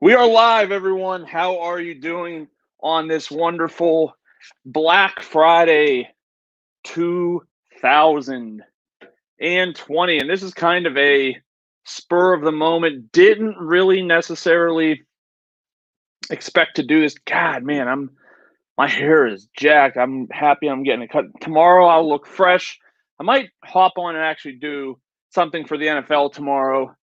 We are live, everyone. How are you doing on this wonderful Black Friday 2020? And this is kind of a spur of the moment. Didn't really necessarily expect to do this. God, man, my hair is jacked. I'm happy I'm getting it cut. Tomorrow I'll look fresh. I might hop on and actually do something for the NFL tomorrow.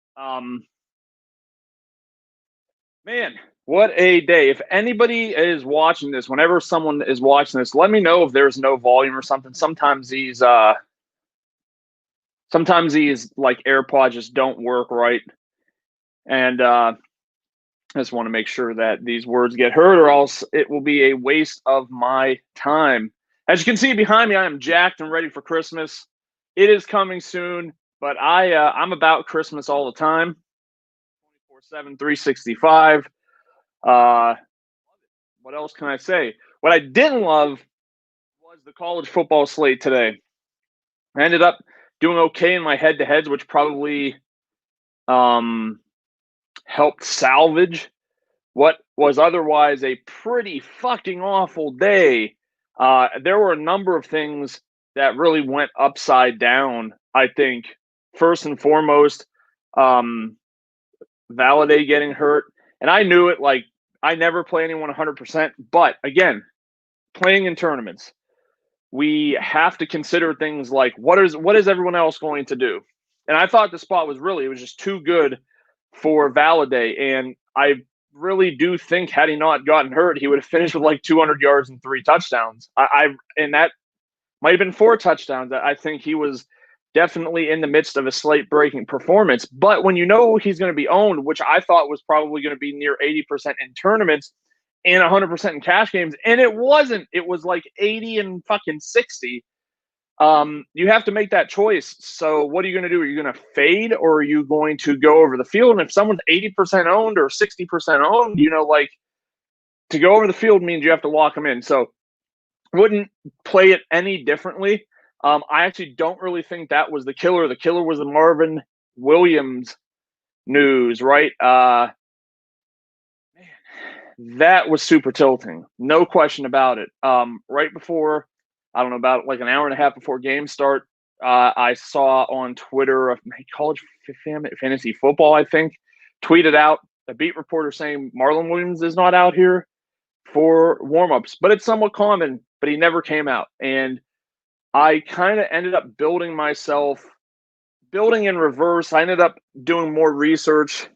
Man, what a day. If anybody is watching this, whenever someone is watching this, let me know if there's no volume or something. Sometimes these like AirPods just don't work right. And I just want to make sure that these words get heard, or else it will be a waste of my time. As you can see behind me, I am jacked and ready for Christmas. It is coming soon, but I'm about Christmas all the time. 24/7, 365. Uh what else can I say? What I didn't love was the college football slate today. I ended up doing okay in my head to heads, which probably um, helped salvage what was otherwise a pretty fucking awful day. There were a number of things that really went upside down, I think. First and foremost, um, Valade getting hurt. And I knew it, like, I never play anyone 100%. But again, playing in tournaments, we have to consider things like what is everyone else going to do? And I thought the spot was it was just too good for Valaday. And I really do think had he not gotten hurt, he would have finished with like 200 yards and 3 touchdowns. And that might have been 4 touchdowns. I think he was definitely in the midst of a slate breaking performance. But when you know he's going to be owned, which I thought was probably going to be near 80% in tournaments and 100% in cash games, and it wasn't. It was like 80 and fucking 60. You have to make that choice. So what are you going to do? Are you going to fade, or are you going to go over the field? And if someone's 80% owned or 60% owned, like, to go over the field means you have to lock them in. So wouldn't play it any differently. I actually don't really think that was the killer. The killer was the Marvin Williams news, right? That was super tilting. No question about it. Right before, I don't know, about like an hour and a half before game start, I saw on Twitter, college fantasy football, I think, tweeted out a beat reporter saying Marlon Williams is not out here for warmups, but it's somewhat common, but he never came out. And I kind of ended up building in reverse. I ended up doing more research,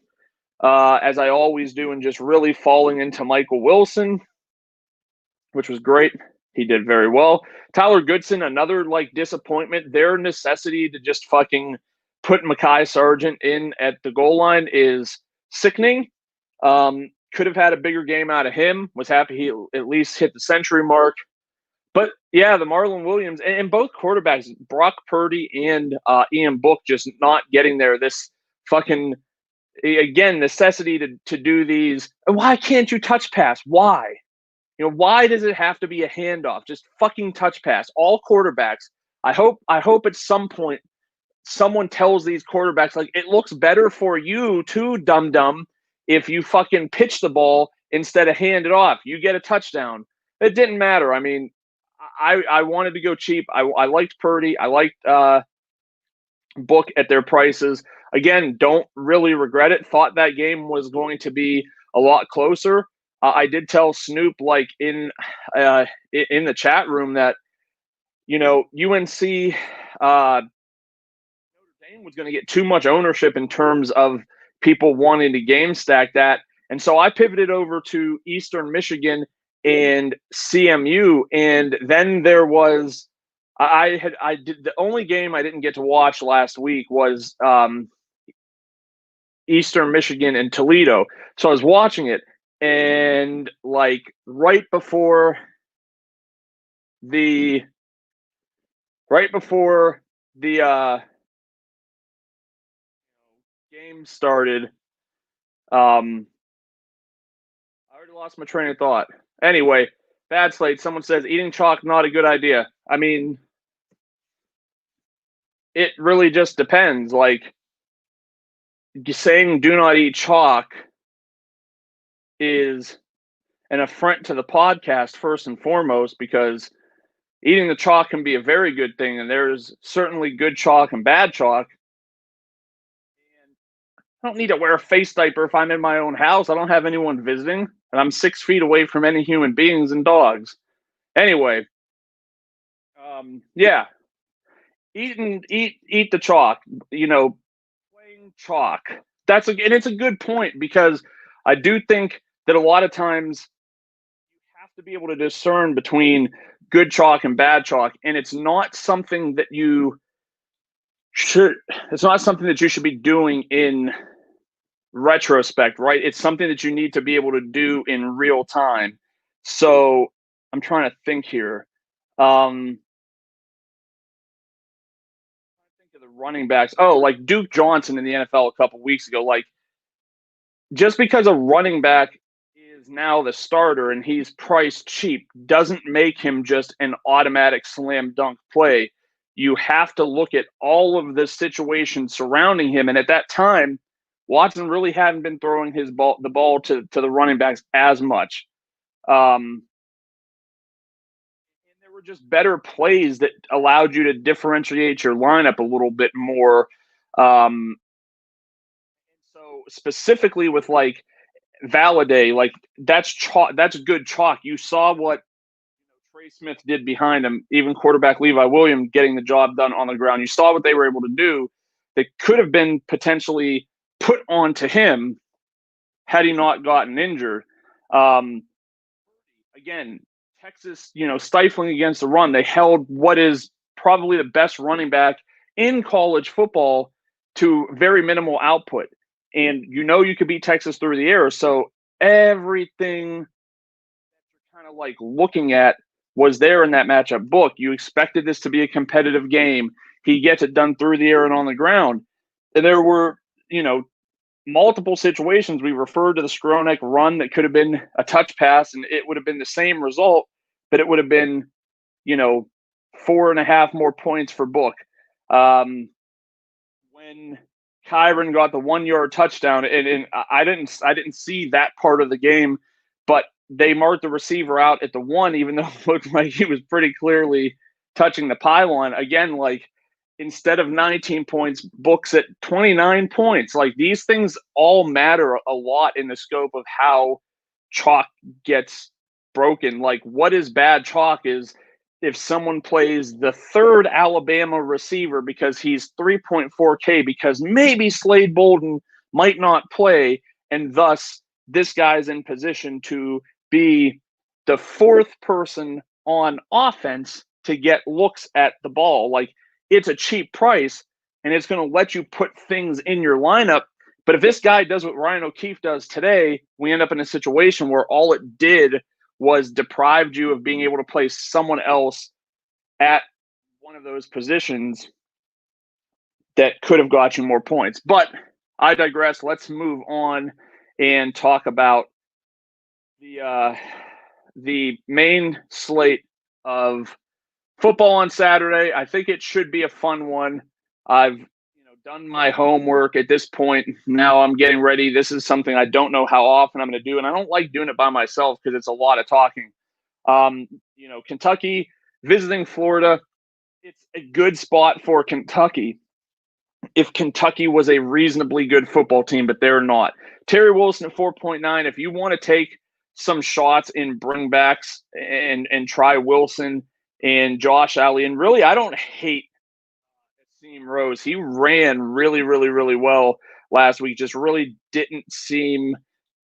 as I always do, and just really falling into Michael Wilson, which was great. He did very well. Tyler Goodson, another like disappointment. Their necessity to just fucking put Mekhi Sargent in at the goal line is sickening. Could have had a bigger game out of him. Was happy he at least hit the century mark. But yeah, the Marlon Williams and both quarterbacks, Brock Purdy and Ian Book, just not getting there. This fucking, again, necessity to do these. Why can't you touch pass? Why? Why does it have to be a handoff? Just fucking touch pass. All quarterbacks. I hope at some point someone tells these quarterbacks, like, it looks better for you too, dum dum, if you fucking pitch the ball instead of hand it off. You get a touchdown. It didn't matter. I mean, I wanted to go cheap. I liked Purdy. I liked Book at their prices. Again, don't really regret it. Thought that game was going to be a lot closer. I did tell Snoop, like, in the chat room, that UNC Notre Dame was going to get too much ownership in terms of people wanting to game stack that, and so I pivoted over to Eastern Michigan and CMU, and then there was I did the only game I didn't get to watch last week was Eastern Michigan and Toledo. So I was watching it, and like the right before the game started, I already lost my train of thought. Anyway, bad slate. Someone says eating chalk not a good idea. I mean, it really just depends. Like, saying do not eat chalk is an affront to the podcast first and foremost, because eating the chalk can be a very good thing, and there's certainly good chalk and bad chalk. I don't need to wear a face diaper if I'm in my own house. I don't have anyone visiting, and I'm 6 feet away from any human beings and dogs. Anyway, yeah, eat the chalk. Playing chalk. And it's a good point, because I do think that a lot of times you have to be able to discern between good chalk and bad chalk, and it's not something that you should. It's not something that you should be doing in retrospect, right? It's something that you need to be able to do in real time. So I'm trying to think here. Think of the running backs. Oh, like Duke Johnson in the NFL a couple weeks ago. Like, just because a running back is now the starter and he's priced cheap doesn't make him just an automatic slam dunk play. You have to look at all of the situations surrounding him. And at that time, Watson really hadn't been throwing the ball to the running backs as much. And there were just better plays that allowed you to differentiate your lineup a little bit more. So specifically with like Valladay, like that's chalk. That's good chalk. You saw what Trey Smith did behind him, even quarterback Levi Williams getting the job done on the ground. You saw what they were able to do that could have been potentially put onto him had he not gotten injured. Again, Texas, stifling against the run. They held what is probably the best running back in college football to very minimal output. And you could beat Texas through the air. So everything that you're kind of like looking at was there in that matchup book. You expected this to be a competitive game. He gets it done through the air and on the ground. And there were, multiple situations. We referred to the Skronek run that could have been a touch pass, and it would have been the same result, but it would have been, 4.5 more points for Book. When Kyron got the 1-yard touchdown, and I didn't see that part of the game, but they marked the receiver out at the 1, even though it looked like he was pretty clearly touching the pylon. Again, like, instead of 19 points, Book's at 29 points. Like, these things all matter a lot in the scope of how chalk gets broken. Like, what is bad chalk is if someone plays the third Alabama receiver because he's 3.4K, because maybe Slade Bolden might not play, and thus this guy's in position to be the fourth person on offense to get looks at the ball. Like, it's a cheap price, and it's going to let you put things in your lineup. But if this guy does what Ryan O'Keefe does today, we end up in a situation where all it did was deprived you of being able to play someone else at one of those positions that could have got you more points. But I digress. Let's move on and talk about the main slate of football on Saturday. I think it should be a fun one. I've done my homework at this point. Now I'm getting ready. This is something I don't know how often I'm going to do, and I don't like doing it by myself because it's a lot of talking. Kentucky visiting Florida. It's a good spot for Kentucky if Kentucky was a reasonably good football team, but they're not. Terry Wilson at 4.9. If you want to take some shots in bringbacks and try Wilson and Josh Allen, and really, I don't hate Seam Rose. He ran really, really, really well last week. Just really didn't seem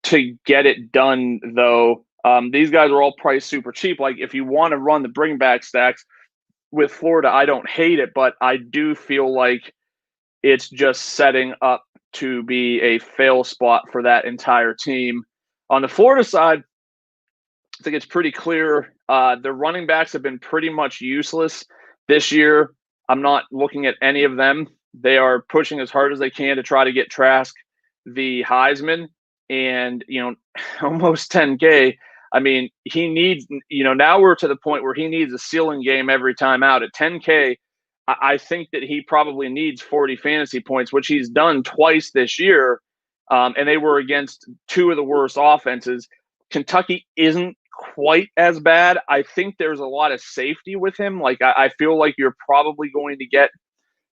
to get it done, though. These guys are all priced super cheap. Like, if you want to run the bringback stacks with Florida, I don't hate it, but I do feel like it's just setting up to be a fail spot for that entire team. On the Florida side, I think it's pretty clear. The running backs have been pretty much useless this year. I'm not looking at any of them. They are pushing as hard as they can to try to get Trask the Heisman, and almost 10K. I mean, he needs, now we're to the point where he needs a ceiling game every time out. At 10K, I think that he probably needs 40 fantasy points, which he's done twice this year. and they were against two of the worst offenses. Kentucky isn't quite as bad. I think there's a lot of safety with him. Like, I feel like you're probably going to get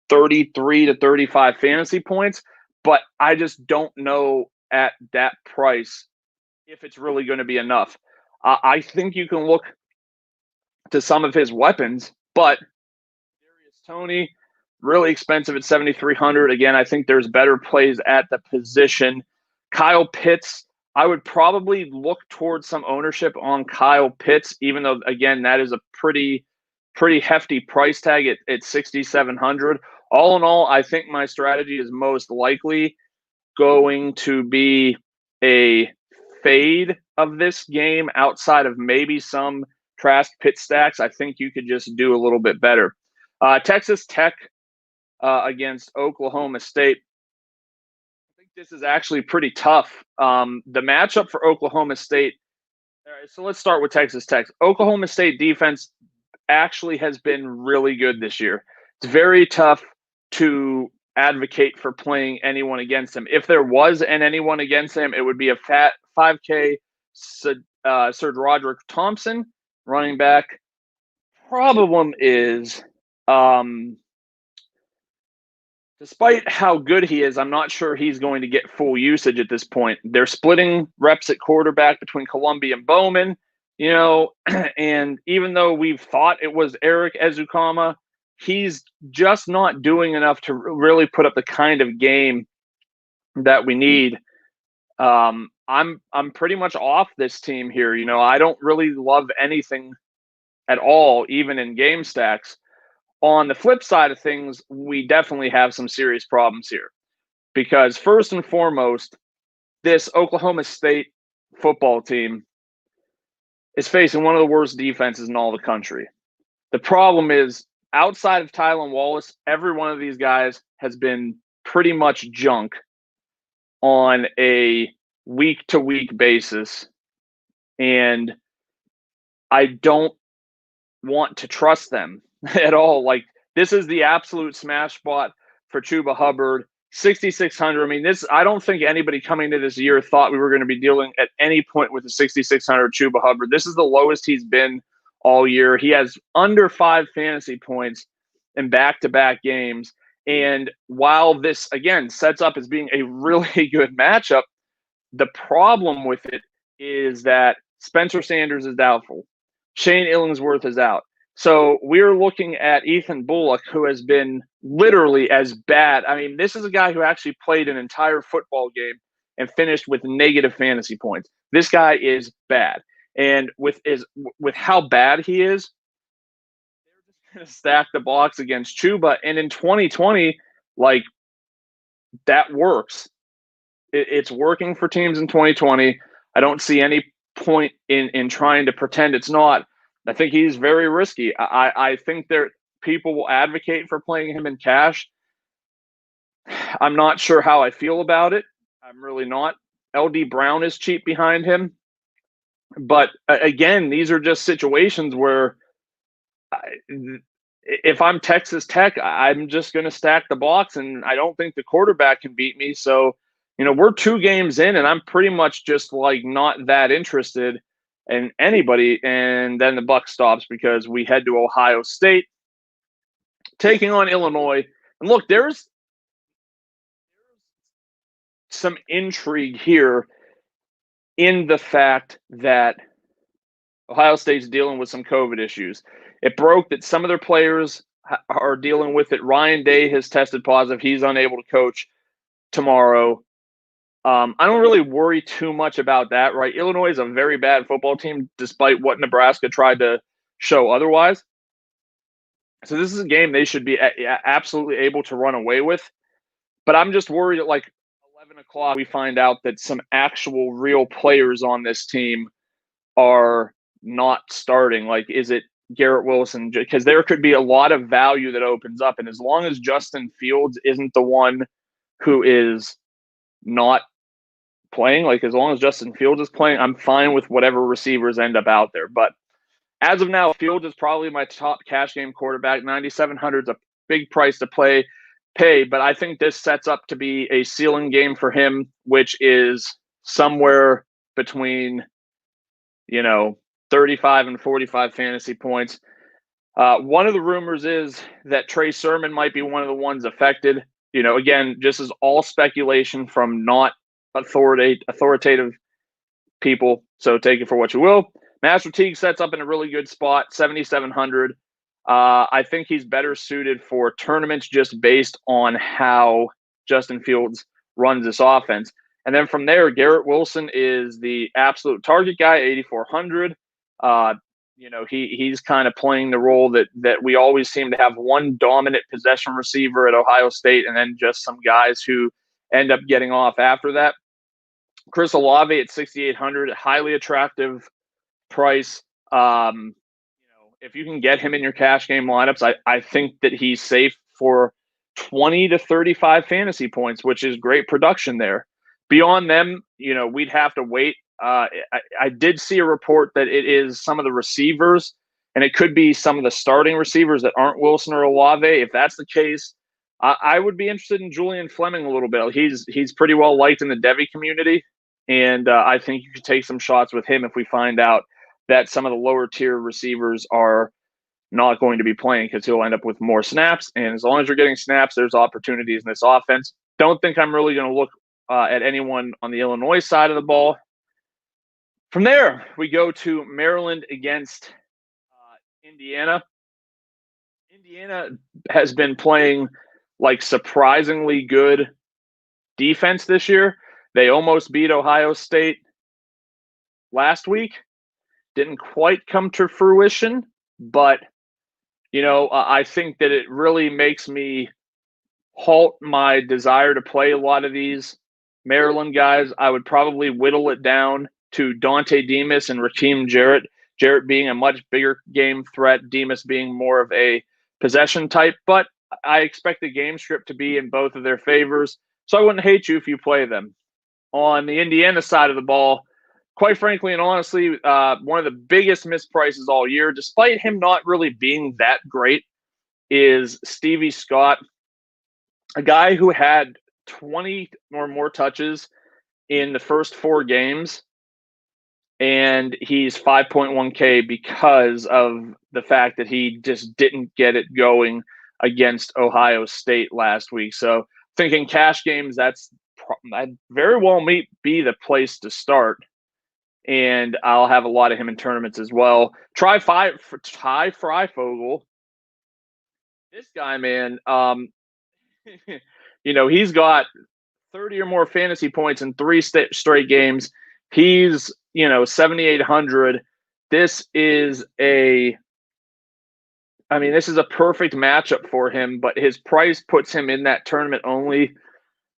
33 to 35 fantasy points, but I just don't know at that price if it's really going to be enough. I think you can look to some of his weapons, but Darius Toney, really expensive at 7,300. Again, I think there's better plays at the position. Kyle Pitts, I would probably look towards some ownership on Kyle Pitts, even though, again, that is a pretty hefty price tag at 6,700. All in all, I think my strategy is most likely going to be a fade of this game outside of maybe some Trask pit stacks. I think you could just do a little bit better. Texas Tech against Oklahoma State. I think this is actually pretty tough. The matchup for Oklahoma State. All right, so let's start with Texas Tech. Oklahoma State defense actually has been really good this year. It's very tough to advocate for playing anyone against him. If there was anyone against him, it would be a fat 5K Serge Roderick Thompson, running back. Problem is, despite how good he is, I'm not sure he's going to get full usage at this point. They're splitting reps at quarterback between Columbia and Bowman, and even though we've thought it was Eric Ezukama, he's just not doing enough to really put up the kind of game that we need. I'm pretty much off this team here. I don't really love anything at all, even in game stacks. On the flip side of things, we definitely have some serious problems here because first and foremost, this Oklahoma State football team is facing one of the worst defenses in all the country. The problem is, outside of Tylan Wallace, every one of these guys has been pretty much junk on a week-to-week basis, and I don't want to trust them at all. Like, this is the absolute smash spot for Chuba Hubbard, 6,600. I mean, I don't think anybody coming into this year thought we were going to be dealing at any point with a 6,600 Chuba Hubbard. This is the lowest he's been all year. He has under 5 fantasy points in back-to-back games. And while this, again, sets up as being a really good matchup, the problem with it is that Spencer Sanders is doubtful. Shane Illingsworth is out. So we're looking at Ethan Bullock, who has been literally as bad. I mean, this is a guy who actually played an entire football game and finished with negative fantasy points. This guy is bad. And with how bad he is, they're just going to stack the box against Chuba. And in 2020, like, that works. It's working for teams in 2020. I don't see any point in trying to pretend it's not. I think he's very risky. I think people will advocate for playing him in cash. I'm not sure how I feel about it. I'm really not. LD Brown is cheap behind him. But again, these are just situations where if I'm Texas Tech, I'm just going to stack the box, and I don't think the quarterback can beat me. So, we're 2 games in, and I'm pretty much just like not that interested in anybody. And then the buck stops because we head to Ohio State, taking on Illinois. And look, there's some intrigue here in the fact that Ohio State's dealing with some COVID issues. It broke that some of their players are dealing with it. Ryan Day has tested positive. He's unable to coach tomorrow. I don't really worry too much about that, right? Illinois is a very bad football team, despite what Nebraska tried to show otherwise. So this is a game they should be absolutely able to run away with. But I'm just worried at like 11 o'clock we find out that some actual real players on this team are not starting. Like, is it Garrett Wilson? Because there could be a lot of value that opens up. And as long as Justin Fields isn't the one who is not playing, like as long as Justin Fields is playing, I'm fine with whatever receivers end up out there. But as of now, Fields is probably my top cash game quarterback. 9,700 is a big price to play. pay, but I think this sets up to be a ceiling game for him, which is somewhere between, 35 and 45 fantasy points. One of the rumors is that Trey Sermon might be one of the ones affected. Again, this is all speculation from not authoritative people, so take it for what you will. Master Teague sets up in a really good spot, 7,700. I think he's better suited for tournaments just based on how Justin Fields runs this offense. And then from there, Garrett Wilson is the absolute target guy, 8,400. He's kind of playing the role that we always seem to have one dominant possession receiver at Ohio State, and then just some guys who end up getting off after that. Chris Olave at 6,800, highly attractive price. If you can get him in your cash game lineups, I think that he's safe for 20 to 35 fantasy points, which is great production there. Beyond them, we'd have to wait. I did see a report that it is some of the receivers, and it could be some of the starting receivers that aren't Wilson or Olave. If that's the case, I would be interested in Julian Fleming a little bit. He's pretty well liked in the Devy community, and I think you could take some shots with him if we find out that some of the lower tier receivers are not going to be playing, because he'll end up with more snaps. And as long as you're getting snaps, there's opportunities in this offense. Don't think I'm really going to look at anyone on the Illinois side of the ball. From there, we go to Maryland against Indiana. Indiana has been playing surprisingly good defense this year. They almost beat Ohio State last week. Didn't quite come to fruition, but I think that it really makes me halt my desire to play a lot of these Maryland guys. I would probably whittle it down to Dante Demas and Raheem Jarrett. Jarrett being a much bigger game threat, Demas being more of a possession type, but I expect the game script to be in both of their favors, so I wouldn't hate you if you play them. On the Indiana side of the ball, quite frankly and honestly, one of the biggest misprices all year, despite him not really being that great, is Stevie Scott, a guy who had 20 or more touches in the first 4 games, and he's 5.1K because of the fact that he just didn't get it going against Ohio State last week. So thinking cash games, that very well may be the place to start. And I'll have a lot of him in tournaments as well. Ty Freifogel. This guy, man, he's got 30 or more fantasy points in 3 straight games. He's, 7,800. This is a perfect matchup for him, but his price puts him in that tournament only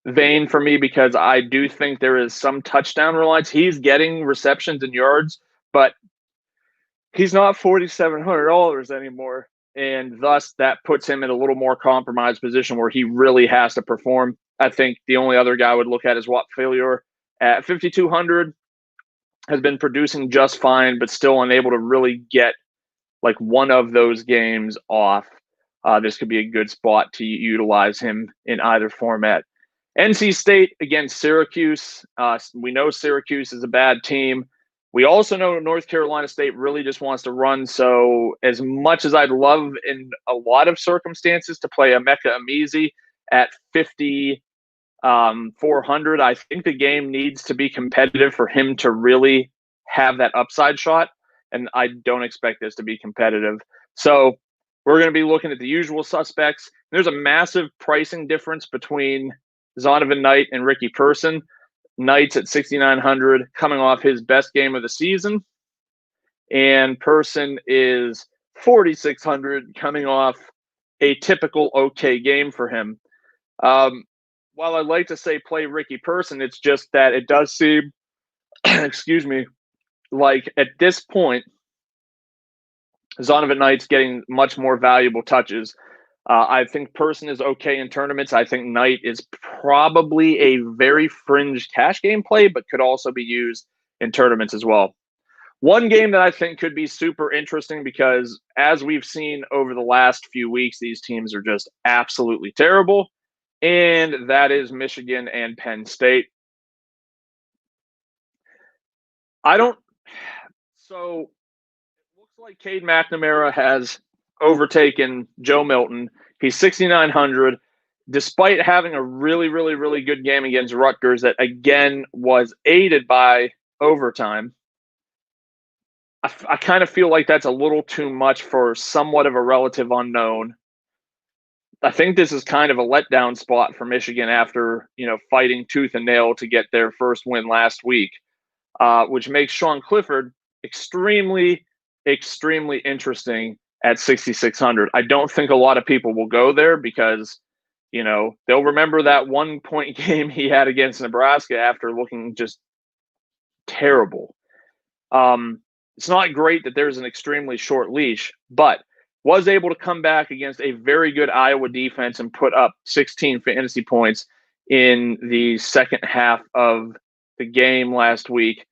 vein for me, because I do think there is some touchdown reliance. He's getting receptions and yards, but he's not $4,700 anymore, and thus that puts him in a little more compromised position where he really has to perform. I think the only other guy I would look at is Whop Failure at 5,200. Has been producing just fine, but still unable to really get one of those games off. This could be a good spot to utilize him in either format. NC State against Syracuse. We know Syracuse is a bad team. We also know North Carolina State really just wants to run. So as much as I'd love in a lot of circumstances to play Emeka Emezie at 5,400, I think the game needs to be competitive for him to really have that upside shot. And I don't expect this to be competitive. So we're going to be looking at the usual suspects. There's a massive pricing difference between Zonovan Knight and Ricky Person. Knight's at 6,900, coming off his best game of the season. And Person is 4,600, coming off a typical okay game for him. While I'd like to say play Ricky Person, it's just that it does seem, excuse me, like at this point, Zonovan Knight's getting much more valuable touches. I think Person is okay in tournaments. I think Knight is probably a very fringe cash game play, but could also be used in tournaments as well. One game that I think could be super interesting, because as we've seen over the last few weeks, these teams are just absolutely terrible, and that is Michigan and Penn State. So it looks like Cade McNamara has overtaken Joe Milton. He's 6,900, despite having a really, really, really good game against Rutgers that, again, was aided by overtime. I kind of feel like that's a little too much for somewhat of a relative unknown. I think this is kind of a letdown spot for Michigan after, fighting tooth and nail to get their first win last week, which makes Sean Clifford extremely, extremely interesting at 6,600. I don't think a lot of people will go there because, they'll remember that 1-point game he had against Nebraska after looking just terrible. It's not great that there's an extremely short leash, but was able to come back against a very good Iowa defense and put up 16 fantasy points in the second half of the game last week.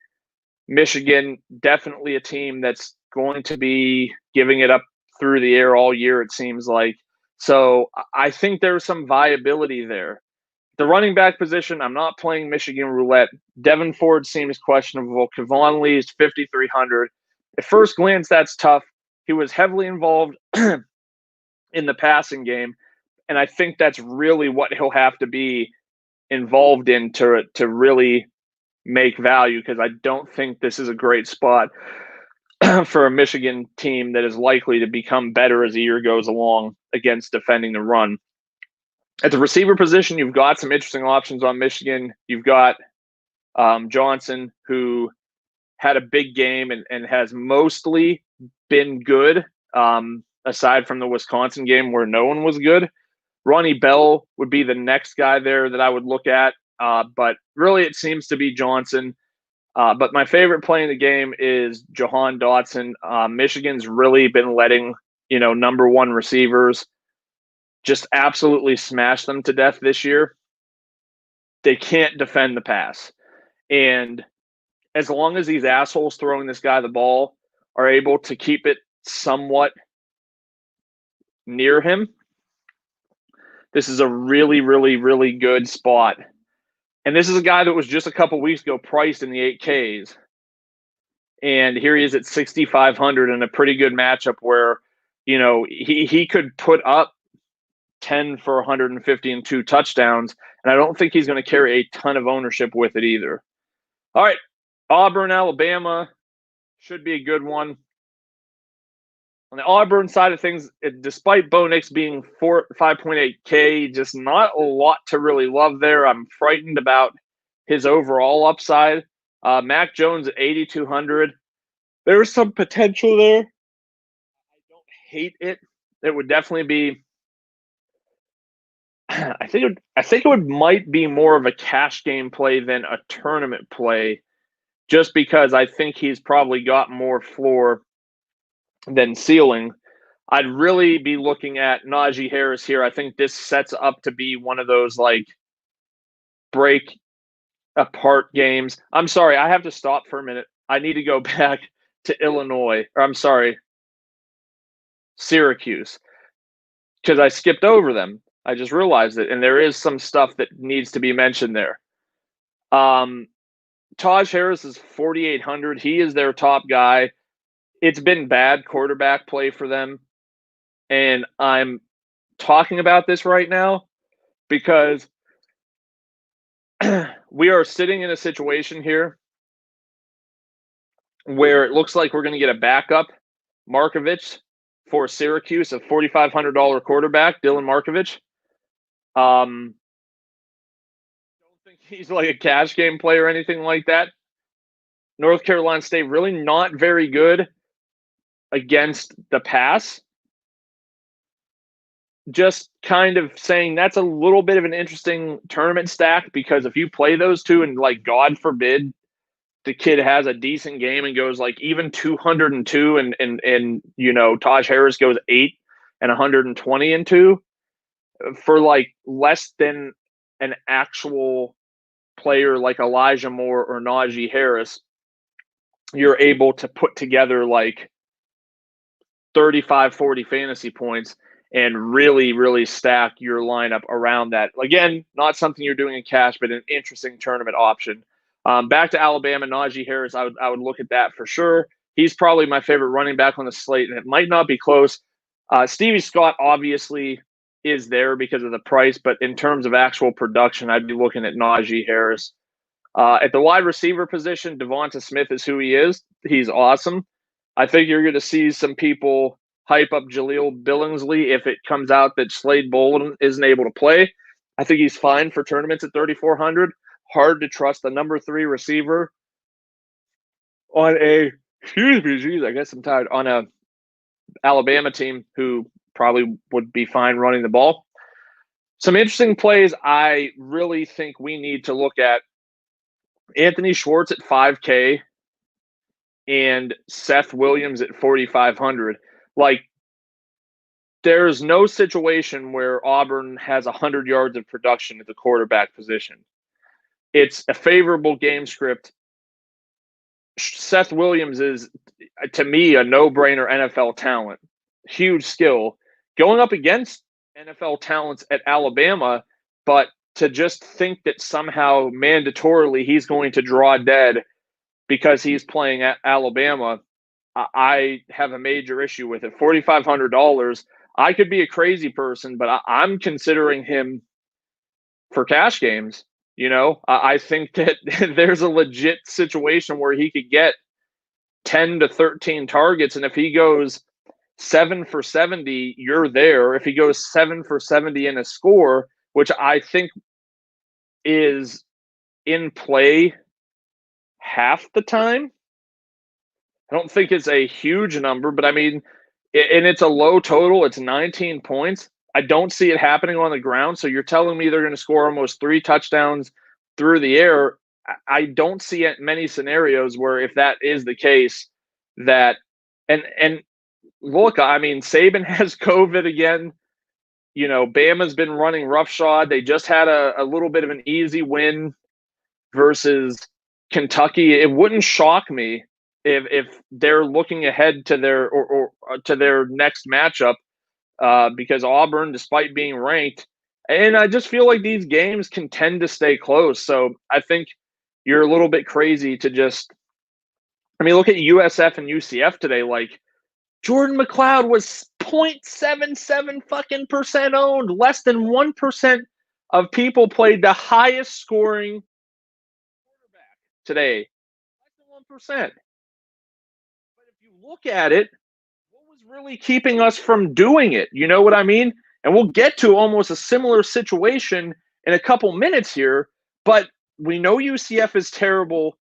Michigan, definitely a team that's going to be giving it up through the air all year, it seems like. So I think there's some viability there. The running back position, I'm not playing Michigan roulette. Devin Ford seems questionable. Kevon Lee is 5,300. At first glance, that's tough. He was heavily involved in the passing game, and I think that's really what he'll have to be involved in to really make value, because I don't think this is a great spot for a Michigan team that is likely to become better as the year goes along against defending the run. At the receiver position, you've got some interesting options on Michigan. You've got Johnson, who had a big game and has mostly been good, aside from the Wisconsin game where no one was good. Ronnie Bell would be the next guy there that I would look at, but really it seems to be Johnson. But my favorite play in the game is Jahan Dotson. Michigan's really been letting, number one receivers just absolutely smash them to death this year. They can't defend the pass. And as long as these assholes throwing this guy the ball are able to keep it somewhat near him, this is a really, really, really good spot. And this is a guy that was just a couple weeks ago priced in the 8Ks. And here he is at 6,500 in a pretty good matchup where, he could put up 10 for 150 and 2 touchdowns. And I don't think he's going to carry a ton of ownership with it either. All right. Auburn, Alabama should be a good one. On the Auburn side of things, despite Bo Nix being 5.8K, just not a lot to really love there. I'm frightened about his overall upside. Mac Jones at 8,200. There's some potential there. I don't hate it. It would definitely be. I think it might be more of a cash game play than a tournament play, just because I think he's probably got more floor than ceiling. I'd really be looking at Najee Harris here. I think this sets up to be one of those break apart games. I'm sorry, I have to stop for a minute. I need to go back to Syracuse, because I skipped over them. I just realized it, and there is some stuff that needs to be mentioned there. Taj Harris is 4,800. He is their top guy. It's been bad quarterback play for them, and I'm talking about this right now because we are sitting in a situation here where it looks like we're going to get a backup Markovich for Syracuse, a $4,500 quarterback, Dylan Markovich. Don't think he's like a cash game play or anything like that. North Carolina State really not very good against the pass. Just kind of saying that's a little bit of an interesting tournament stack, because if you play those two and God forbid the kid has a decent game and goes even 202 and Taj Harris goes 8 and 120 and 2 for less than an actual player like Elijah Moore or Najee Harris, you're able to put together 35, 40 fantasy points. and really, really stack your lineup around that. Again, not something you're doing in cash, but an interesting tournament option. Back to Alabama, Najee Harris, I would look at that for sure. He's probably my favorite running back on the slate, and it might not be close. Stevie Scott obviously is there because of the price, but in terms of actual production, I'd be looking at Najee Harris. At the wide receiver position, Devonta Smith is who he is. He's awesome. I think you're going to see some people hype up Jaleel Billingsley if it comes out that Slade Bolden isn't able to play. I think he's fine for tournaments at 3,400. Hard to trust the number 3 receiver on a I guess I'm tired, on a Alabama team who probably would be fine running the ball. Some interesting plays I really think we need to look at. Anthony Schwartz at 5K and Seth Williams at 4,500. Like, there's no situation where Auburn has 100 yards of production at the quarterback position. It's a favorable game script. Seth Williams is, to me, a no-brainer NFL talent. Huge skill. Going up against NFL talents at Alabama, but to just think that somehow mandatorily he's going to draw dead because he's playing at Alabama, I have a major issue with it. $4,500. I could be a crazy person, but I'm considering him for cash games. You know, I think that there's a legit situation where he could get 10 to 13 targets. And if he goes 7 for 70, you're there. If he goes 7 for 70 in a score, which I think is in play half the time, I don't think it's a huge number, but I mean, and it's a low total. It's 19 points. I don't see it happening on the ground. So you're telling me they're going to score almost 3 touchdowns through the air. I don't see many scenarios where, if that is the case, that and look, I mean, Saban has COVID again. You know, Bama's been running roughshod. They just had a little bit of an easy win versus Kentucky. It wouldn't shock me if they're looking ahead to their or to their next matchup, because Auburn, despite being ranked, and I just feel like these games can tend to stay close. So I think you're a little bit crazy to just, I mean, look at USF and UCF today. Like, Jordan McLeod was 0.77 fucking percent owned. Less than 1% of people played the highest scoring quarterback today. Less than 1%. But if you look at it, what was really keeping us from doing it? You know what I mean? And we'll get to almost a similar situation in a couple minutes here, but we know UCF is terrible on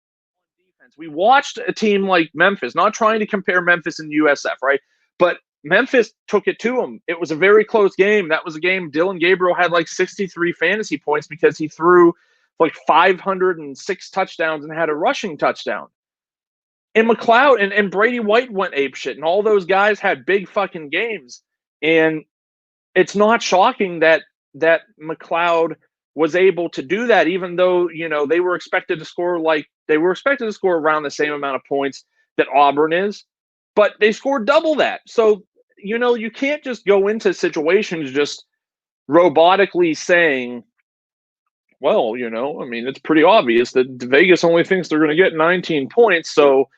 defense. We watched a team like Memphis, not trying to compare Memphis and USF, right? But Memphis took it to them. It was a very close game. That was a game Dylan Gabriel had like 63 fantasy points because he threw like 506 touchdowns and had a rushing touchdown. And McLeod and Brady White went apeshit, and all those guys had big fucking games. And it's not shocking that McLeod was able to do that, even though, you know, they were expected to score around the same amount of points that Auburn is, but they scored double that. So, you know, you can't just go into situations just robotically saying, well, you know, I mean, it's pretty obvious that Vegas only thinks they're going to get 19 points. So,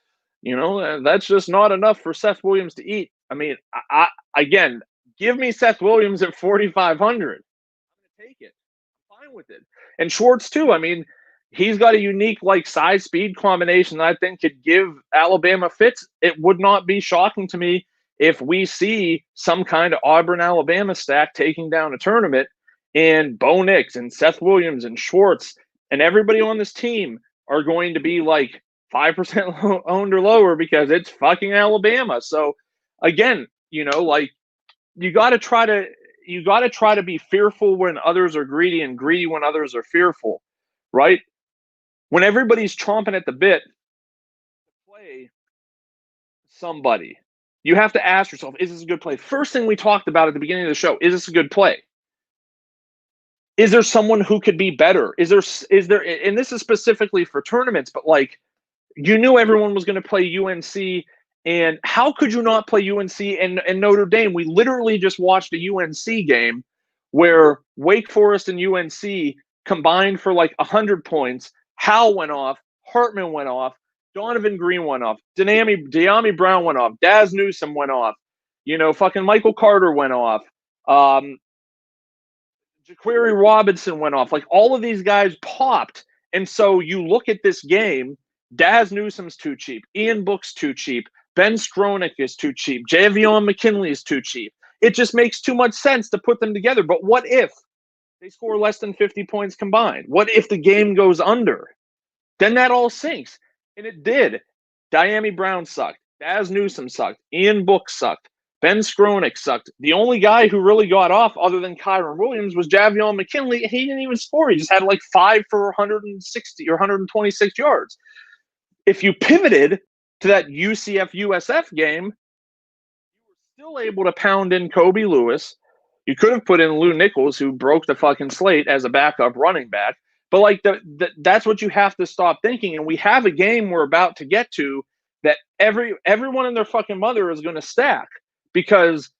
you know, that's just not enough for Seth Williams to eat. I mean, again, give me Seth Williams at 4,500. I'm going to take it. I'm fine with it. And Schwartz, too. I mean, he's got a unique, like, size-speed combination that I think could give Alabama fits. It would not be shocking to me if we see some kind of Auburn-Alabama stack taking down a tournament, and Bo Nix and Seth Williams and Schwartz and everybody on this team are going to be like 5% owned or lower because it's fucking Alabama. So again, you know, like, you got to try to be fearful when others are greedy and greedy when others are fearful, right? When everybody's chomping at the bit to play somebody, you have to ask yourself, is this a good play? First thing we talked about at the beginning of the show, is this a good play? Is there someone who could be better? Is there, and this is specifically for tournaments, but like, you knew everyone was going to play UNC And how could you not play UNC and Notre Dame? We literally just watched a UNC game where Wake Forest and UNC combined for like 100 points. Howell went off. Hartman went off. Donovan Green went off. De'Ami Brown went off. Daz Newsome went off. Fucking Michael Carter went off. Jaquari Robinson went off. Like, all of these guys popped. And so you look at this game, Daz Newsome's too cheap. Ian Book's too cheap. Ben Skronik is too cheap. Javion McKinley is too cheap. It just makes too much sense to put them together. But what if they score less than 50 points combined? What if the game goes under? Then that all sinks. And it did. De'Ami Brown sucked. Daz Newsome sucked. Ian Book sucked. Ben Skronik sucked. The only guy who really got off other than Kyron Williams was Javion McKinley. He didn't even score. He just had like 5 for 160 or 126 yards. If you pivoted to that UCF-USF game, you were still able to pound in Kobe Lewis. You could have put in Lou Nichols, who broke the fucking slate as a backup running back. But like that's what you have to stop thinking. And we have a game we're about to get to that everyone and their fucking mother is going to stack, because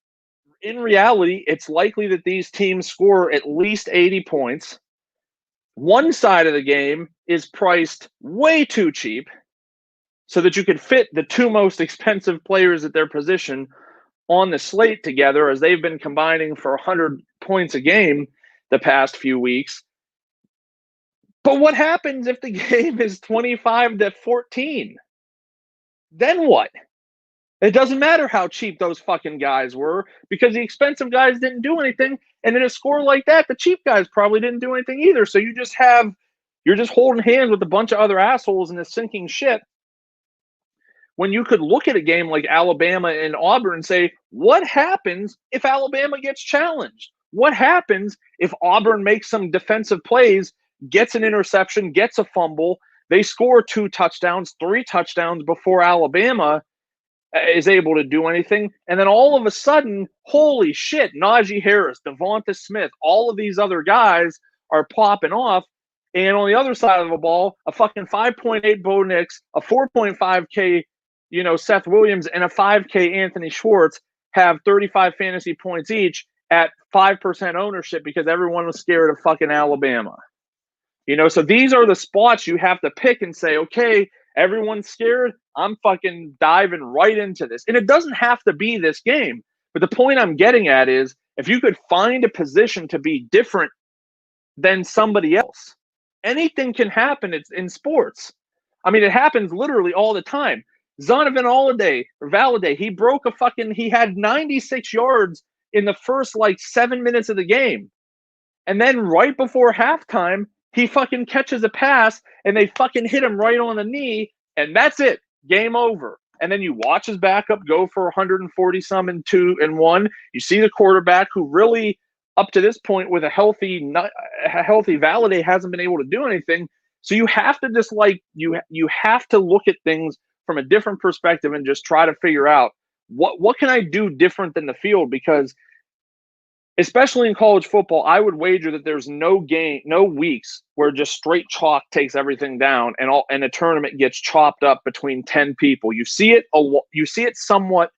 in reality, it's likely that these teams score at least 80 points. One side of the game is priced way too cheap so that you could fit the two most expensive players at their position on the slate together, as they've been combining for 100 points a game the past few weeks. But what happens if the game is 25-14? Then what? It doesn't matter how cheap those fucking guys were, because the expensive guys didn't do anything. And in a score like that, the cheap guys probably didn't do anything either. So you're just holding hands with a bunch of other assholes in a sinking ship, when you could look at a game like Alabama and Auburn and say, what happens if Alabama gets challenged? What happens if Auburn makes some defensive plays, gets an interception, gets a fumble, they score 2 touchdowns, 3 touchdowns before Alabama is able to do anything? And then all of a sudden, holy shit, Najee Harris, Devonta Smith, all of these other guys are popping off. And on the other side of the ball, a fucking 5.8 Bo Nix, a 4.5K Seth Williams, and a 5K Anthony Schwartz have 35 fantasy points each at 5% ownership, because everyone was scared of fucking Alabama. So these are the spots you have to pick and say, okay, everyone's scared. I'm fucking diving right into this. And it doesn't have to be this game. But the point I'm getting at is, if you could find a position to be different than somebody else, anything can happen. It's in sports. I mean, it happens literally all the time. Zonovan Valade, he had 96 yards in the first 7 minutes of the game. And then right before halftime, he fucking catches a pass and they fucking hit him right on the knee, and that's it. Game over. And then you watch his backup go for 140 some and 2 and 1. You see the quarterback, who really, up to this point, with a healthy Valade, hasn't been able to do anything. So you have to just you have to look at things from a different perspective and just try to figure out what can I do different than the field, because especially in college football, I would wager that there's no weeks where just straight chalk takes everything down and a tournament gets chopped up between 10 people. You see it somewhat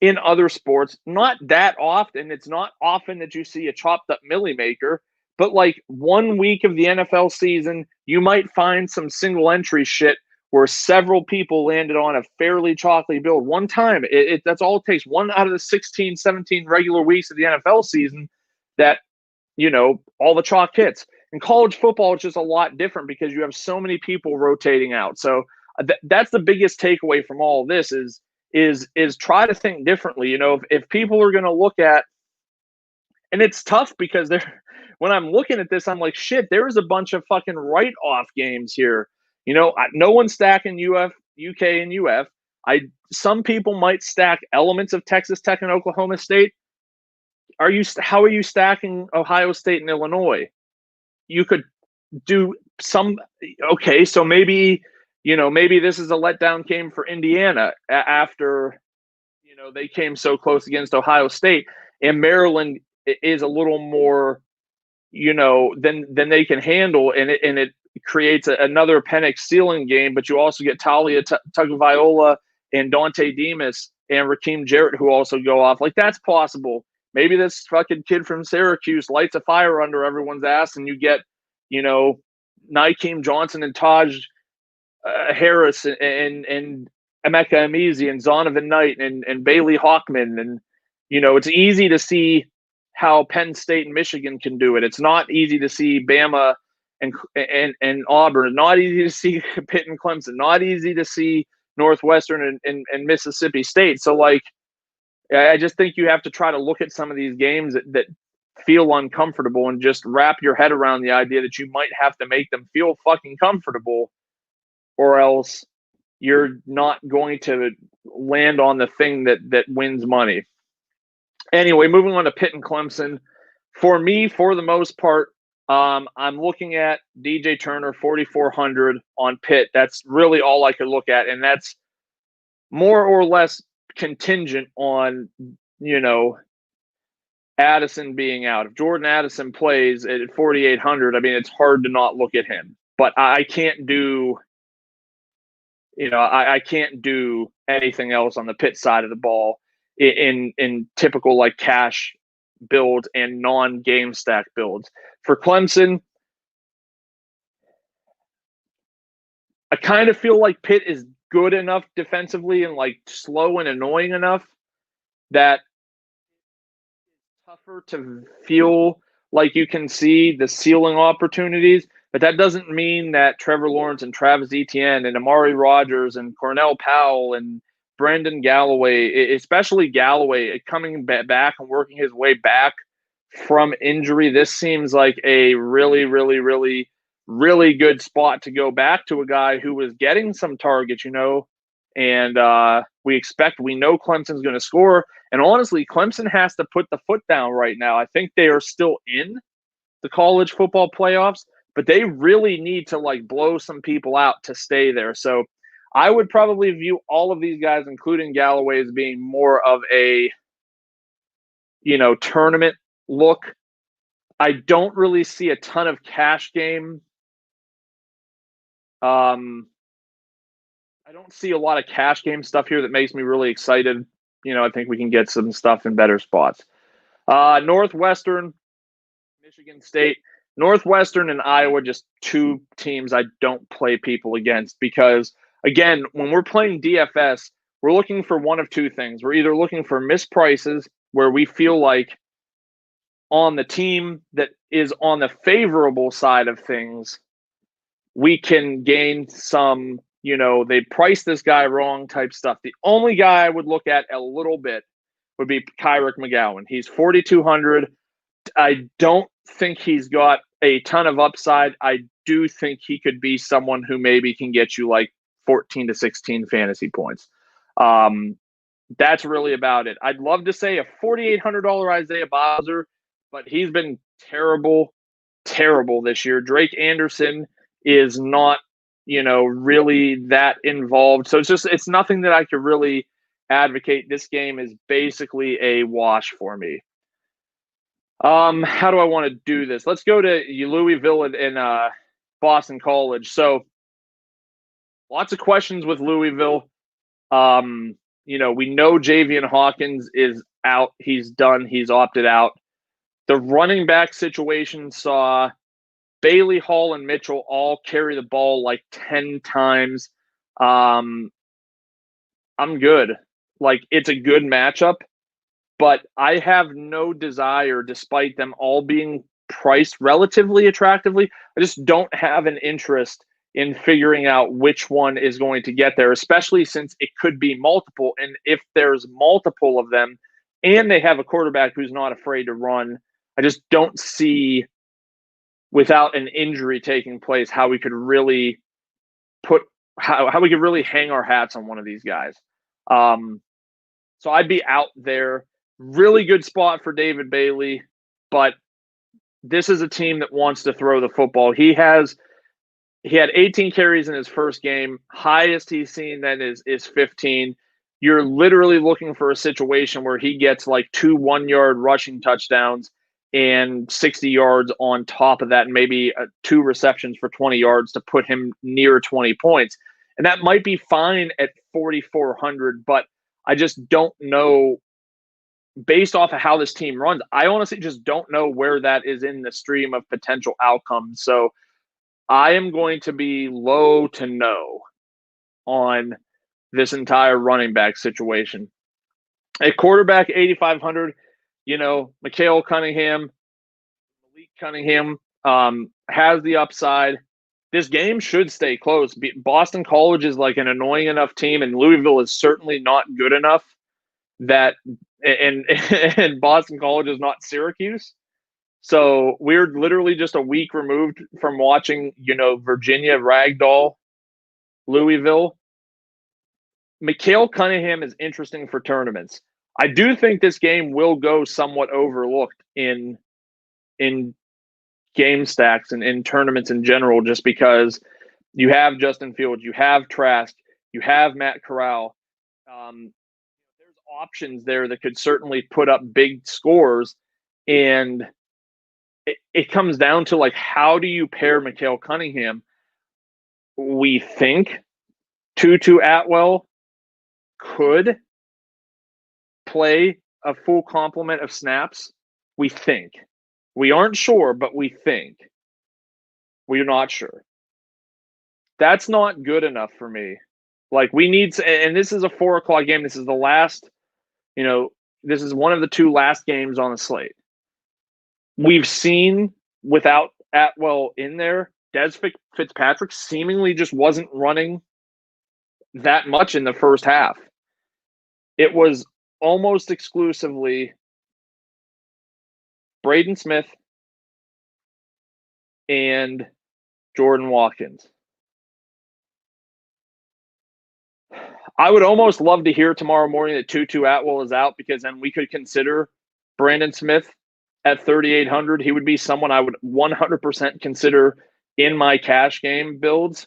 in other sports, not that often. It's not often that you see a chopped up Millie Maker, but 1 week of the NFL season, you might find some single entry shit where several people landed on a fairly chalky build one time. That's all it takes. 1 out of the 16, 17 regular weeks of the NFL season that, all the chalk hits. In college football, it's just a lot different because you have so many people rotating out. So that's the biggest takeaway from all of this is try to think differently. If people are going to look at, and it's tough because when I'm looking at this, I'm like, shit, there's a bunch of fucking write-off games here. No one's stacking UK and UF. Some people might stack elements of Texas Tech and Oklahoma State. How are you stacking Ohio State and Illinois? You could do some. Okay, so maybe this is a letdown game for Indiana after they came so close against Ohio State, and Maryland is a little more than they can handle, and it creates another Penix ceiling game. But you also get Talia Tagovailoa and Dante Demas and Raheem Jarrett who also go off. Like, that's possible. Maybe this fucking kid from Syracuse lights a fire under everyone's ass and you get, Nykeem Johnson and Taj Harris and Emeka Emezie and Zonovan Knight and Bailey Hawkman. And, it's easy to see how Penn State and Michigan can do it. It's not easy to see Bama and Auburn. Not easy to see Pitt and Clemson. Not easy to see Northwestern and Mississippi State. So, like, I just think you have to try to look at some of these games that feel uncomfortable and just wrap your head around the idea that you might have to make them feel fucking comfortable, or else you're not going to land on the thing that wins money. Anyway, moving on to Pitt and Clemson. For me, for the most part, I'm looking at DJ Turner 4,400 on Pitt. That's really all I could look at, and that's more or less contingent on, Addison being out. If Jordan Addison plays at 4,800, I mean, it's hard to not look at him. But I can't do, I can't do anything else on the Pitt side of the ball in typical like cash builds and non-game stack builds. For Clemson, I kind of feel like Pitt is good enough defensively and like slow and annoying enough that it's tougher to feel like you can see the ceiling opportunities. But that doesn't mean that Trevor Lawrence and Travis Etienne and Amari Rodgers and Cornell Powell and Brandon Galloway, especially Galloway, coming back and working his way back from injury, this seems like a really, really, really, really good spot to go back to a guy who was getting some targets, and we know Clemson's going to score. And honestly, Clemson has to put the foot down right now. I think they are still in the college football playoffs, but they really need to like blow some people out to stay there. So I would probably view all of these guys, including Galloway, as being more of a, tournament look. I don't really see a ton of cash game. I don't see a lot of cash game stuff here that makes me really excited. I think we can get some stuff in better spots. Northwestern, Michigan State. Northwestern and Iowa, just two teams I don't play people against because, again, when we're playing DFS, we're looking for one of two things. We're either looking for misprices where we feel like on the team that is on the favorable side of things, we can gain some, they priced this guy wrong type stuff. The only guy I would look at a little bit would be Kyrick McGowan. He's 4,200. I don't think he's got a ton of upside. I do think he could be someone who maybe can get you like 14 to 16 fantasy points. That's really about it. I'd love to say a $4,800 Isaiah Bowser, but he's been terrible this year. Drake Anderson is not, really that involved. So it's nothing that I could really advocate. This game is basically a wash for me. How do I want to do this? Let's go to Louisville and Boston College. So lots of questions with Louisville. We know Javian Hawkins is out. He's done. He's opted out. The running back situation saw Bailey, Hall, and Mitchell all carry the ball like 10 times. I'm good. Like, it's a good matchup, but I have no desire, despite them all being priced relatively attractively, I just don't have an interest in figuring out which one is going to get there, especially since it could be multiple. And if there's multiple of them and they have a quarterback who's not afraid to run, I just don't see, without an injury taking place, how we could really how we could really hang our hats on one of these guys. So I'd be out there. Really good spot for David Bailey, but this is a team that wants to throw the football. He had 18 carries in his first game. Highest he's seen then is 15. You're literally looking for a situation where he gets like 2 1-yard rushing touchdowns and 60 yards on top of that, and maybe 2 receptions for 20 yards to put him near 20 points. And that might be fine at 4,400, but I just don't know, based off of how this team runs, I honestly just don't know where that is in the stream of potential outcomes. So I am going to be low to no on this entire running back situation. At quarterback, 8,500, Mikhail Cunningham, Malik Cunningham has the upside. This game should stay close. Boston College is like an annoying enough team, and Louisville is certainly not good enough that, and Boston College is not Syracuse. So we're literally just a week removed from watching, Virginia ragdoll Louisville. Mikhail Cunningham is interesting for tournaments. I do think this game will go somewhat overlooked in game stacks and in tournaments in general, just because you have Justin Fields, you have Trask, you have Matt Corral. There's options there that could certainly put up big scores, and it comes down to, like, how do you pair Mikhail Cunningham? We think Tutu Atwell could play a full complement of snaps. We think. We aren't sure, but we think. We're not sure. That's not good enough for me. Like, we need to, and this is a 4:00 game. This is the last, this is one of the two last games on the slate. We've seen, without Atwell in there, Des Fitzpatrick seemingly just wasn't running that much in the first half. It was almost exclusively Braden Smith and Jordan Watkins. I would almost love to hear tomorrow morning that Tutu Atwell is out, because then we could consider Brandon Smith at 3,800. He would be someone I would 100% consider in my cash game builds.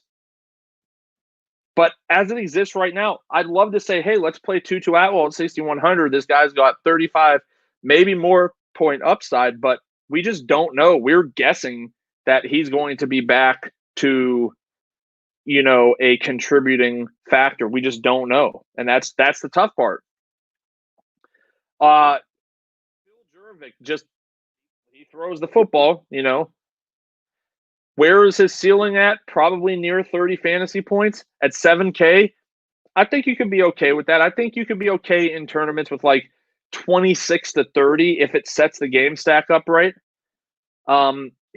But as it exists right now, I'd love to say, hey, let's play Tutu Atwell at 6,100. This guy's got 35, maybe more point upside, but we just don't know. We're guessing that he's going to be back to, a contributing factor. We just don't know. And that's the tough part. Phil Jurevich, he throws the football, Where is his ceiling at? Probably near 30 fantasy points at 7K. I think you could be okay with that. I think you could be okay in tournaments with like 26 to 30 if it sets the game stack up right.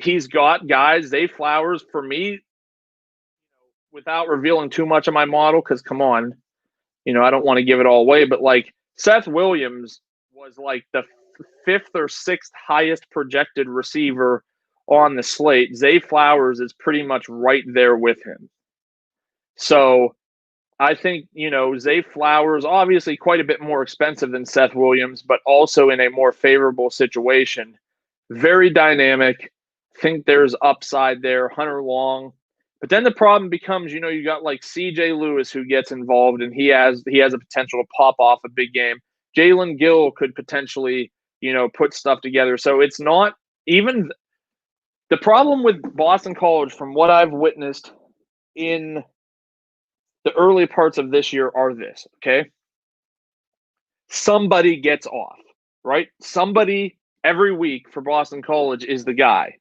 He's got guys, Zay Flowers, for me, without revealing too much of my model, because come on, I don't want to give it all away, but like Seth Williams was like the fifth or sixth highest projected receiver on the slate. Zay Flowers is pretty much right there with him. So I think, Zay Flowers, obviously quite a bit more expensive than Seth Williams, but also in a more favorable situation. Very dynamic. Think there's upside there. Hunter Long. But then the problem becomes, you got like CJ Lewis who gets involved, and he has a potential to pop off a big game. Jalen Gill could potentially, put stuff together. So it's not even the problem with Boston College, from what I've witnessed in the early parts of this year, are this, okay? Somebody gets off, right? Somebody every week for Boston College is the guy.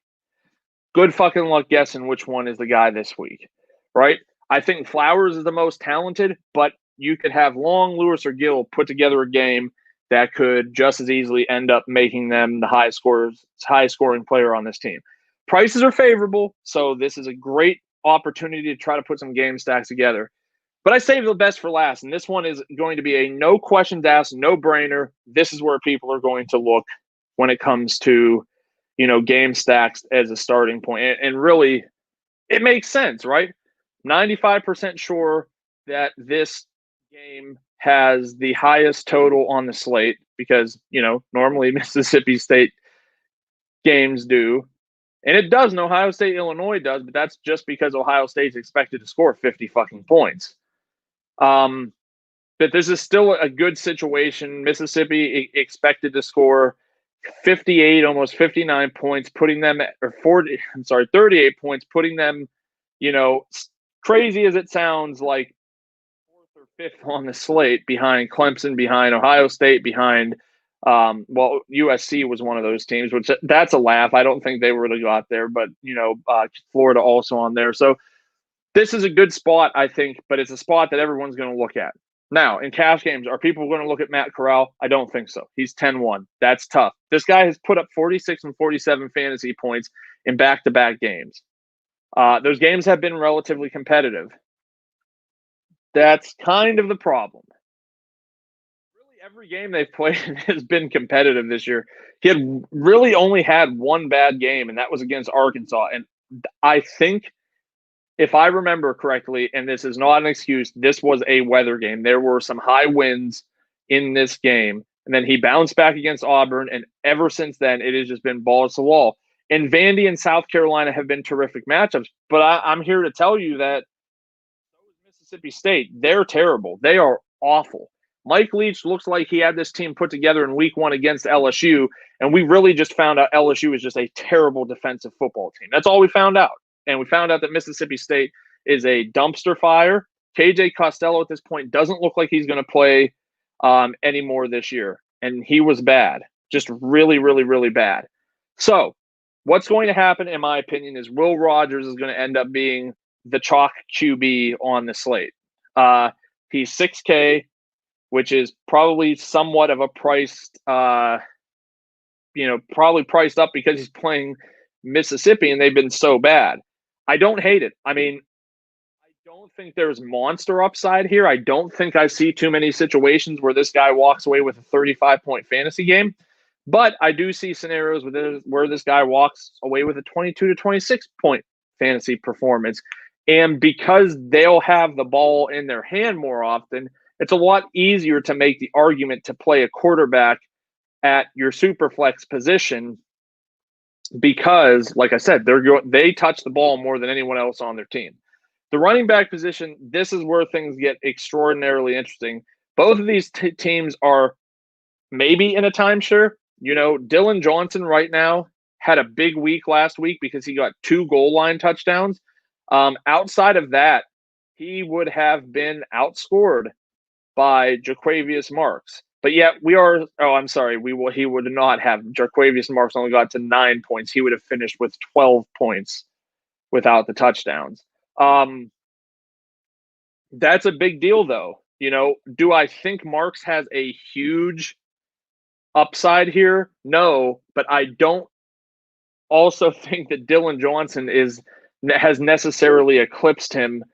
Good fucking luck guessing which one is the guy this week, right? I think Flowers is the most talented, but you could have Long, Lewis, or Gill put together a game that could just as easily end up making them the highest scoring player on this team. Prices are favorable, so this is a great opportunity to try to put some game stacks together. But I saved the best for last, and this one is going to be a no questions asked, no-brainer. This is where people are going to look when it comes to, game stacks as a starting point. And really, it makes sense, right? 95% sure that this game has the highest total on the slate because, normally Mississippi State games do. And it does, and Ohio State, Illinois does, but that's just because Ohio State's expected to score 50 fucking points. But this is still a good situation. Mississippi expected to score 58, almost 59 points, putting them at, 38 points, putting them, crazy as it sounds, like fourth or fifth on the slate behind Clemson, behind Ohio State, behind USC was one of those teams, which that's a laugh. I don't think they were to go out there, but Florida also on there. So this is a good spot, I think, but it's a spot that everyone's going to look at. Now, in cash games, are people going to look at Matt Corral? I don't think so. He's 10-1. That's tough. This guy has put up 46 and 47 fantasy points in back-to-back games. Those games have been relatively competitive. That's kind of the problem. Really, every game they've played has been competitive this year. He had really only had one bad game, and that was against Arkansas. And I think, if I remember correctly, and this is not an excuse, this was a weather game. There were some high winds in this game, and then he bounced back against Auburn, and ever since then, it has just been balls to the wall. And Vandy and South Carolina have been terrific matchups, but I'm here to tell you that Mississippi State, they're terrible. They are awful. Mike Leach looks like he had this team put together in week 1 against LSU, and we really just found out LSU is just a terrible defensive football team. That's all we found out. And we found out that Mississippi State is a dumpster fire. KJ Costello at this point doesn't look like he's going to play anymore this year. And he was bad, just really, really, really bad. So what's going to happen, in my opinion, is Will Rogers is going to end up being the chalk QB on the slate. He's 6K, which is probably somewhat of a priced, probably priced up because he's playing Mississippi and they've been so bad. I don't hate it. I mean, I don't think there's monster upside here. I don't think I see too many situations where this guy walks away with a 35-point fantasy game. But I do see scenarios where this guy walks away with a 22 to 26-point fantasy performance. And because they'll have the ball in their hand more often, it's a lot easier to make the argument to play a quarterback at your superflex position because, like I said, they touch the ball more than anyone else on their team. The running back position, this is where things get extraordinarily interesting. Both of these teams are maybe in a timeshare. Dylan Johnson right now had a big week last week because he got 2 goal line touchdowns. Outside of that, he would have been outscored by Jaquavius Marks. But yet he would not have. Jaquavius Marks only got to 9 points. He would have finished with 12 points without the touchdowns. That's a big deal, though. Do I think Marks has a huge upside here? No, but I don't also think that Dylan Johnson has necessarily eclipsed him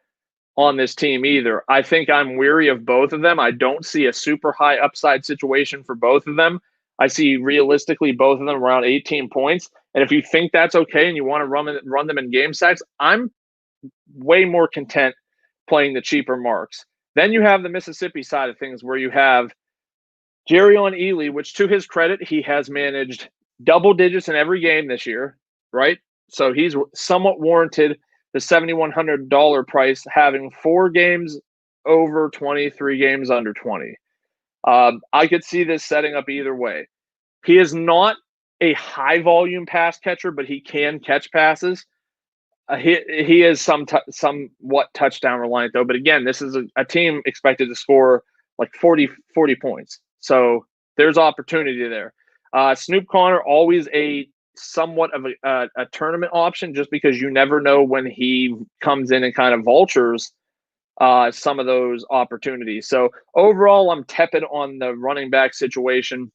on this team either. I think I'm weary of both of them. I don't see a super high upside situation for both of them. I see realistically both of them around 18 points. And if you think that's okay and you want to run them in game sacks, I'm way more content playing the cheaper Marks. Then you have the Mississippi side of things where you have Jerrion Ely, which to his credit, he has managed double digits in every game this year, right? So he's somewhat warranted the $7,100 price, having 4 games over 20, 3 games under 20. I could see this setting up either way. He is not a high volume pass catcher, but he can catch passes. He is somewhat touchdown reliant though. But again, this is a team expected to score like 40 points. So there's opportunity there. Snoop Conner, always a somewhat of a tournament option just because you never know when he comes in and kind of vultures some of those opportunities. So overall, I'm tepid on the running back situation.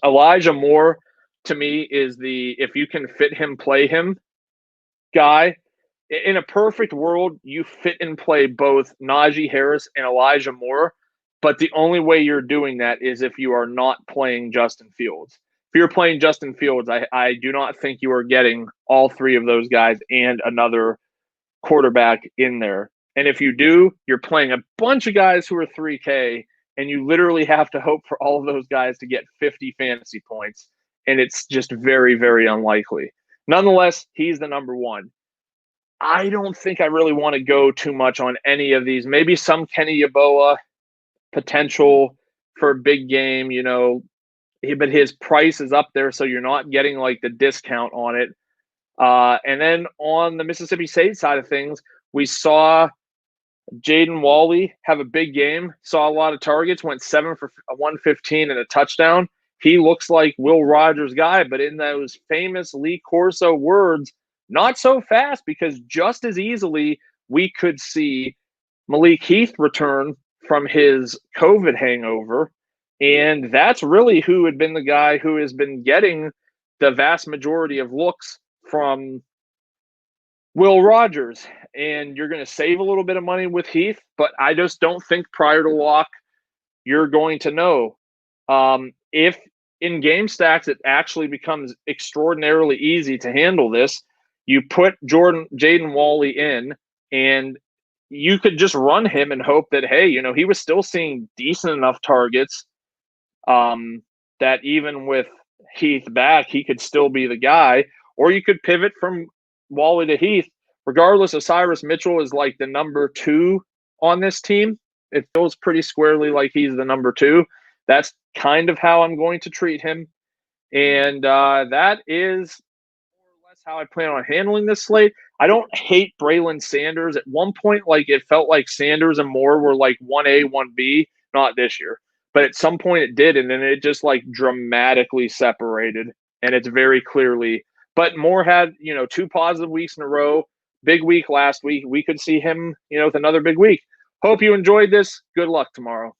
Elijah Moore, to me, is if you can fit him, play him guy. In a perfect world, you fit and play both Najee Harris and Elijah Moore, but the only way you're doing that is if you are not playing Justin Fields. If you're playing Justin Fields, I do not think you are getting all 3 of those guys and another quarterback in there. And if you do, you're playing a bunch of guys who are 3K, and you literally have to hope for all of those guys to get 50 fantasy points, and it's just very, very unlikely. Nonetheless, he's the number 1. I don't think I really want to go too much on any of these. Maybe some Kenny Yeboah potential for a big game, but his price is up there, so you're not getting like the discount on it. And then on the Mississippi State side of things, We saw Jaden Walley have a big game, saw a lot of targets, went 7 for 115 and a touchdown. He looks like Will Rogers' guy, but in those famous Lee Corso words, not so fast, because just as easily we could see Malik Heath return from his COVID hangover. And that's really who had been the guy who has been getting the vast majority of looks from Will Rogers. And you're going to save a little bit of money with Heath, but I just don't think prior to lock you're going to know. If in game stacks it actually becomes extraordinarily easy to handle this, you put Jaden Walley in, and you could just run him and hope that, hey, he was still seeing decent enough targets that even with Heath back, he could still be the guy. Or you could pivot from Walley to Heath. Regardless, Cyrus Mitchell is like the number 2 on this team. It feels pretty squarely like he's the number 2. That's kind of how I'm going to treat him. And that is more or less how I plan on handling this slate. I don't hate Braylon Sanders. At one point, it felt like Sanders and Moore were like 1A, 1B, not this year. But at some point it did, and then it just dramatically separated. And it's very clearly. But Moore had, 2 positive weeks in a row. Big week last week. We could see him, with another big week. Hope you enjoyed this. Good luck tomorrow.